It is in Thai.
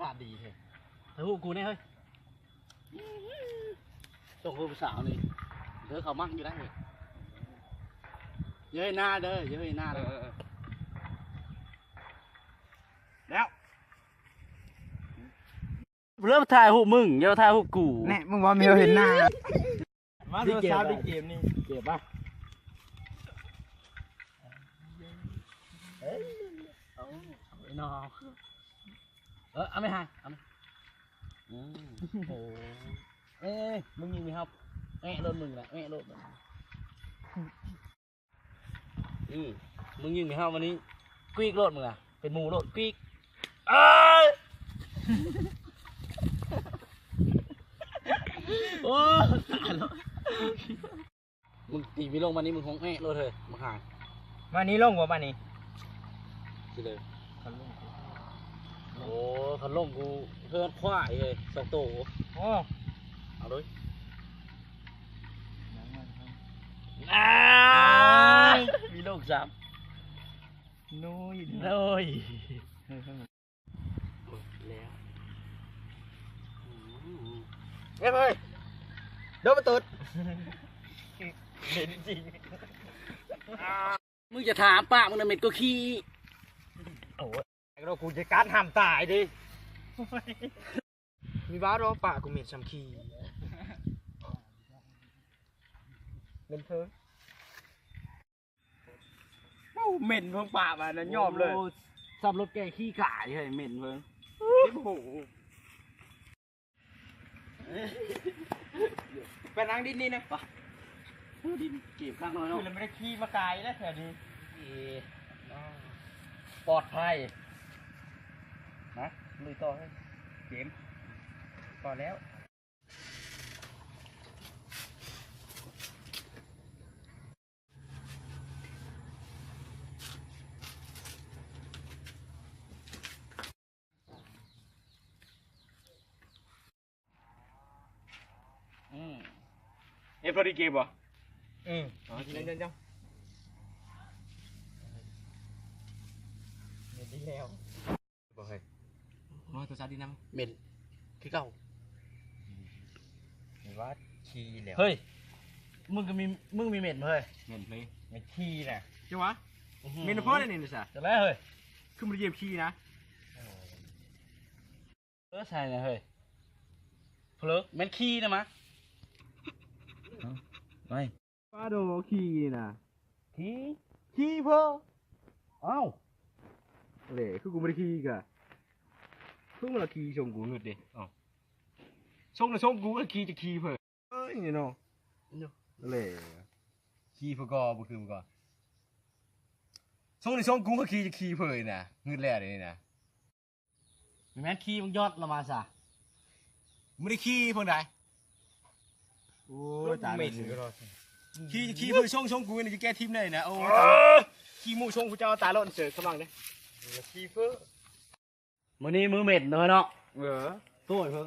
าพดีเถอะเธอหูกูเนี่ยเฮ้ยส่งผู้สาวนี่เธอเขามั่งอยู่ได้เลยเย้ยหน้าเด้อเย้ยหน้าแล้วเริ่มถ่ายหูมึงเดี๋ยวถ่ายหูกูแน่มึงว่ามีเห็นหน้ามาดูซาวด์เกมนี่เก็บป่ะเอาไอ้น้องเอาไม่หายเอาไม่โอ้มึงยิงไหมครับแง่โดนมึงแหละแง่โดนมึงยิงไหมครับวันนี้กรีกโดนมึงอ่ะเป็นหมูโดนกรีกโอ้ตายแล้วมึงตีพี่ลงมานี้มึงคงแง่โดนเลยมาหายมานี้ลงกว่ามานี้สิเลยโอ้ขันลงกูเพื่อนควายเลยสองตัวโอ้เอาด้วยมีลูกสามน้อยแล้วเฮ้ยโดนประตูเห็นจริงมึงจะถามป้ามึงน่ะเม็ดก็ขี้โอ้ยเรากูจะการห้ามตายดิมีบ้าหรอปะกูเม็ดช้ำขี้เล่นเพิ่งเหม็นเพิ่งป่ามานะยอมเลยสับรถแกขี้ก่ายเลยเหม็นเพิ่งโอ้โหไปนั่งดินนี่นะดินเก็บข้างน้อยเนาะคือเราไม่ได้ขี้มาไกลแล้วแถวนี้ปลอดภัยนะลุยต่อให้เกมต่อแล้วเอฟโรดีเกมป่ะเดี๋ยวดีแล้วบอกให้น้อยตัวซาดีน้ำเหม็นคือเก่าเห็นว่าขี้แล้วเฮ้ยมึงมีเหม็นเฮ้ยเหม็นเลยเหม็นขี้น่ะใช่วะเหม็นเพราะอะไรนี่นะจ๊ะจะแล้วเฮ้ยคือมันเยี่ยมขี้นะใช่นะเฮ้ยเพลอเหม็นขี้นะมะไม่ป้าโดขี้น่ะขี้เพ้อเอ้าเล่คือกูไม่ได้ขี้กะเพิ่งมาขี้ชงกูเงินดิอ๋อชงนะชงกูก็ขี้จะขี้เพ้อนี่เนาะเล่ขี้เพ้อก็บุคือมันก็ชงนะชงกูก็ขี้จะขี้เพ้อน่ะเงินแร่เลยนะแม่ขี้มึงยอดละมาซะไม่ได้ขี้เพิ่งได้โอ้ยตายเลยขี้เพื่อช่องกูนี่จะแก้ทีมได้นะโอ้ขี้มูช่องกูจะเอาตาล่นเสือกำลังเนี่ยขี้เพื่อมื้อนี้มือเหม็นเนาะตัวเพิ่ง